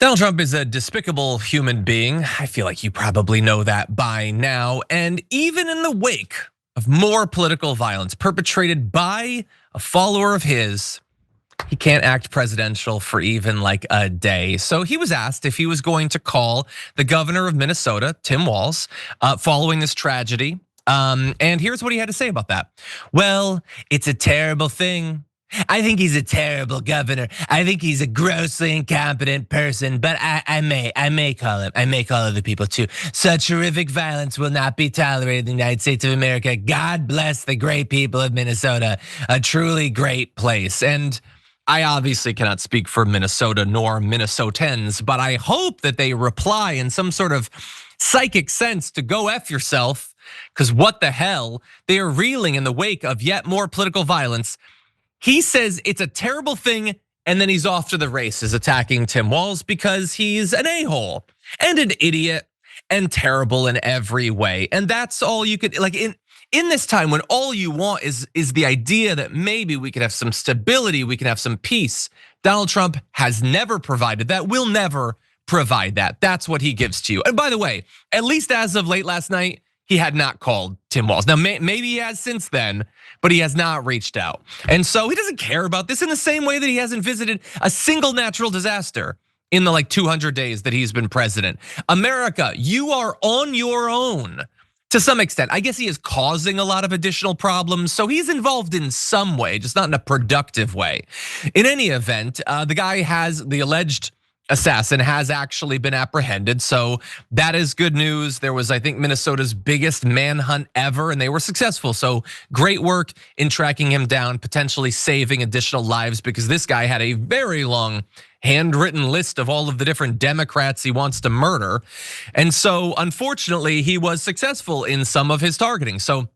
Donald Trump is a despicable human being. I feel like you probably know that by now. And even in the wake of more political violence perpetrated by a follower of his, he can't act presidential for even like a day. So he was asked if he was going to call the governor of Minnesota, Tim Walz, following this tragedy. And here's what he had to say about that. Well, it's a terrible thing. I think he's a terrible governor. I think he's a grossly incompetent person, but I may call him. I may call other people too. Such horrific violence will not be tolerated in the United States of America. God bless the great people of Minnesota, a truly great place. And I obviously cannot speak for Minnesota nor Minnesotans, but I hope that they reply in some sort of psychic sense to go F yourself, because what the hell? They are reeling in the wake of yet more political violence. He says it's a terrible thing, and then he's off to the races attacking Tim Walz because he's an a-hole and an idiot and terrible in every way. And that's all you could, like in this time when all you want is the idea that maybe we could have some stability, we can have some peace. Donald Trump has never provided that, will never provide that. That's what he gives to you. And by the way, at least as of late last night, he had not called Tim Walz. Now, maybe he has since then, but he has not reached out. And so he doesn't care about this in the same way that he hasn't visited a single natural disaster in the 200 days that he's been president. America, you are on your own to some extent. I guess he is causing a lot of additional problems, so he's involved in some way, just not in a productive way. In any event, the alleged assassin has actually been apprehended. So that is good news. There was, I think, Minnesota's biggest manhunt ever, and they were successful. So great work in tracking him down, potentially saving additional lives, because this guy had a very long handwritten list of all of the different Democrats he wants to murder. And so unfortunately, he was successful in some of his targeting. So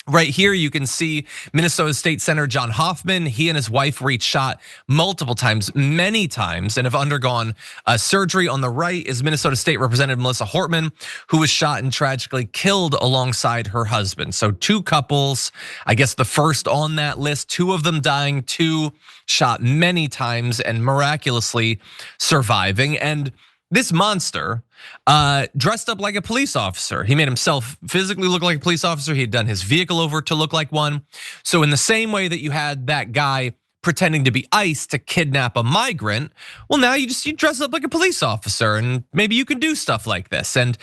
right here, you can see Minnesota State Senator John Hoffman. He and his wife were each shot multiple times, many times, and have undergone surgery. On the right is Minnesota State Representative Melissa Hortman, who was shot and tragically killed alongside her husband. So two couples, I guess the first on that list, two of them dying, two shot many times and miraculously surviving. And this monster dressed up like a police officer. He made himself physically look like a police officer. He had done his vehicle over to look like one. So in the same way that you had that guy pretending to be ICE to kidnap a migrant, well, now you dress up like a police officer, and maybe you can do stuff like this. And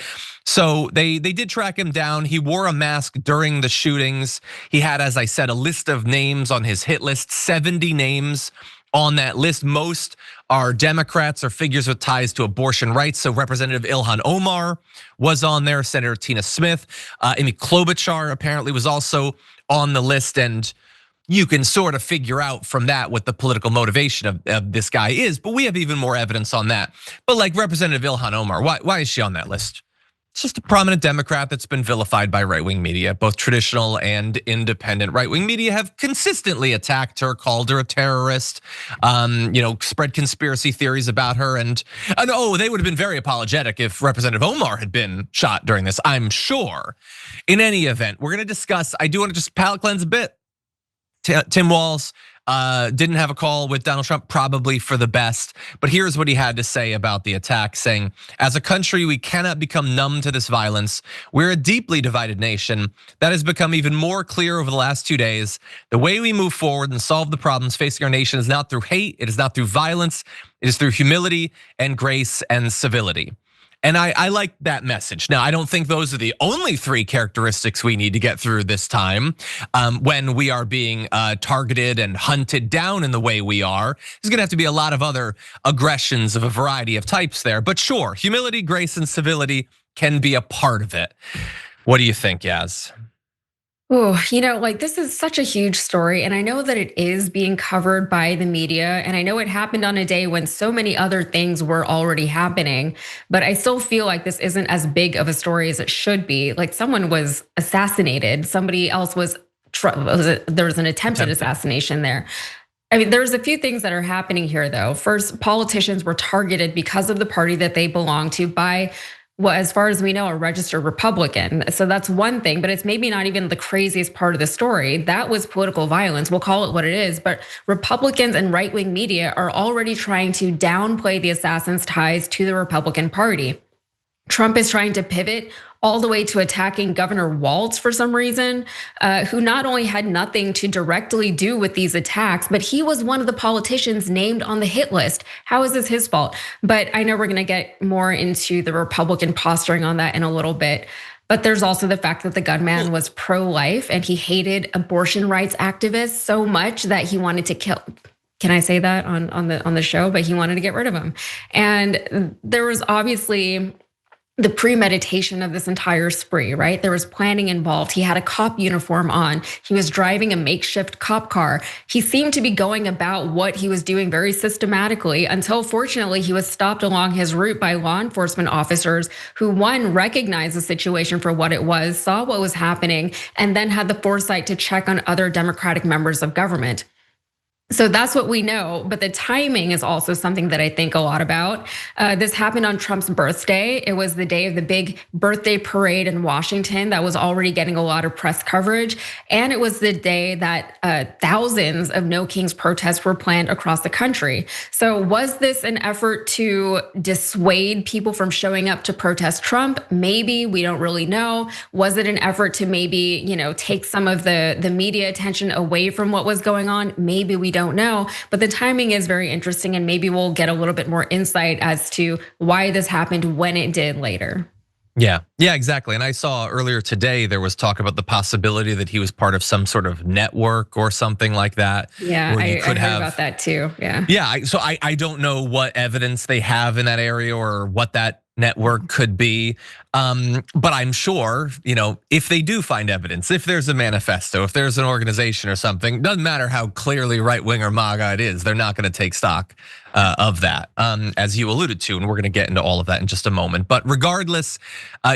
so they did track him down. He wore a mask during the shootings. He had, as I said, a list of names on his hit list, 70 names on that list. Most are Democrats or figures with ties to abortion rights. So Representative Ilhan Omar was on there, Senator Tina Smith, Amy Klobuchar apparently was also on the list. And you can sort of figure out from that what the political motivation of this guy is, but we have even more evidence on that. But like Representative Ilhan Omar, why is she on that list? It's just a prominent Democrat that's been vilified by right-wing media. Both traditional and independent right-wing media have consistently attacked her, called her a terrorist, spread conspiracy theories about her. And they would have been very apologetic if Representative Omar had been shot during this, I'm sure. In any event, we're gonna discuss, I do wanna just palate cleanse a bit. Tim Walz didn't have a call with Donald Trump, probably for the best. But here's what he had to say about the attack, saying, as a country, we cannot become numb to this violence. We're a deeply divided nation. That has become even more clear over the last 2 days. The way we move forward and solve the problems facing our nation is not through hate, it is not through violence, it is through humility and grace and civility. And I like that message. Now, I don't think those are the only three characteristics we need to get through this time when we are being targeted and hunted down in the way we are. There's gonna have to be a lot of other aggressions of a variety of types there. But sure, humility, grace, and civility can be a part of it. What do you think, Yaz? Oh, this is such a huge story, and I know that it is being covered by the media, and I know it happened on a day when so many other things were already happening, but I still feel like this isn't as big of a story as it should be. Like, someone was assassinated, somebody else there was an attempted assassination there. I mean, there's a few things that are happening here, though. First, politicians were targeted because of the party that they belong to by well, as far as we know, a registered Republican. So that's one thing, but it's maybe not even the craziest part of the story. That was political violence. We'll call it what it is. But Republicans and right wing media are already trying to downplay the assassin's ties to the Republican Party. Trump is trying to pivot all the way to attacking Governor Walz for some reason, who not only had nothing to directly do with these attacks, but he was one of the politicians named on the hit list. How is this his fault? But I know we're gonna get more into the Republican posturing on that in a little bit. But there's also the fact that the gunman was pro-life and he hated abortion rights activists so much that he wanted to kill. Can I say that on the show? But he wanted to get rid of him. And there was obviously the premeditation of this entire spree, right? There was planning involved. He had a cop uniform on. He was driving a makeshift cop car. He seemed to be going about what he was doing very systematically until fortunately he was stopped along his route by law enforcement officers who, one, recognized the situation for what it was, saw what was happening, and then had the foresight to check on other Democratic members of government. So that's what we know, but the timing is also something that I think a lot about. This happened on Trump's birthday. It was the day of the big birthday parade in Washington that was already getting a lot of press coverage. And it was the day that thousands of No Kings protests were planned across the country. So was this an effort to dissuade people from showing up to protest Trump? Maybe, we don't really know. Was it an effort to maybe, take some of the media attention away from what was going on? Maybe we don't know, but the timing is very interesting and maybe we'll get a little bit more insight as to why this happened when it did later. Yeah, exactly. And I saw earlier today there was talk about the possibility that he was part of some sort of network or something like that. Yeah, I heard about that too. Yeah, so I don't know what evidence they have in that area or what that network could be. But I'm sure, if they do find evidence, if there's a manifesto, if there's an organization or something, doesn't matter how clearly right wing or MAGA it is, they're not going to take stock of that, as you alluded to, and we're going to get into all of that in just a moment. But regardless,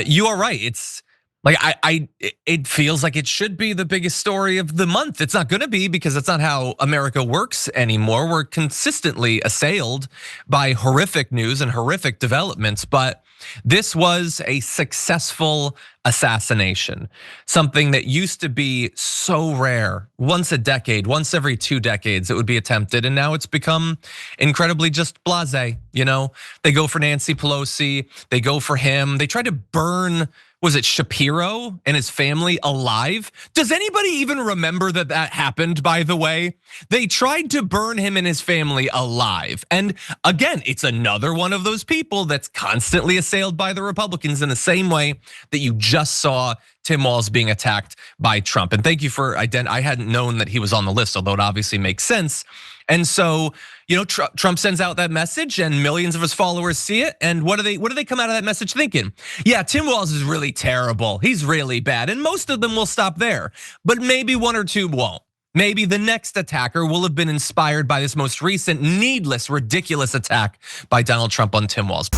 you are right. It's like it feels like it should be the biggest story of the month. It's not going to be because that's not how America works anymore. We're consistently assailed by horrific news and horrific developments, but this was a successful assassination, something that used to be so rare. Once a decade, once every 2 decades, it would be attempted, and now it's become incredibly just blasé. They go for Nancy Pelosi, they go for him. They tried to burn, was it Shapiro and his family alive? Does anybody even remember that happened, by the way? They tried to burn him and his family alive. And again, it's another one of those people that's constantly assailed by the Republicans in the same way that you just saw Tim Walz being attacked by Trump. And thank you for I hadn't known that he was on the list, although it obviously makes sense. And so, Trump sends out that message and millions of his followers see it. And what do they come out of that message thinking? Yeah, Tim Walz is really terrible. He's really bad. And most of them will stop there, but maybe 1 or 2 won't. Maybe the next attacker will have been inspired by this most recent, needless, ridiculous attack by Donald Trump on Tim Walz.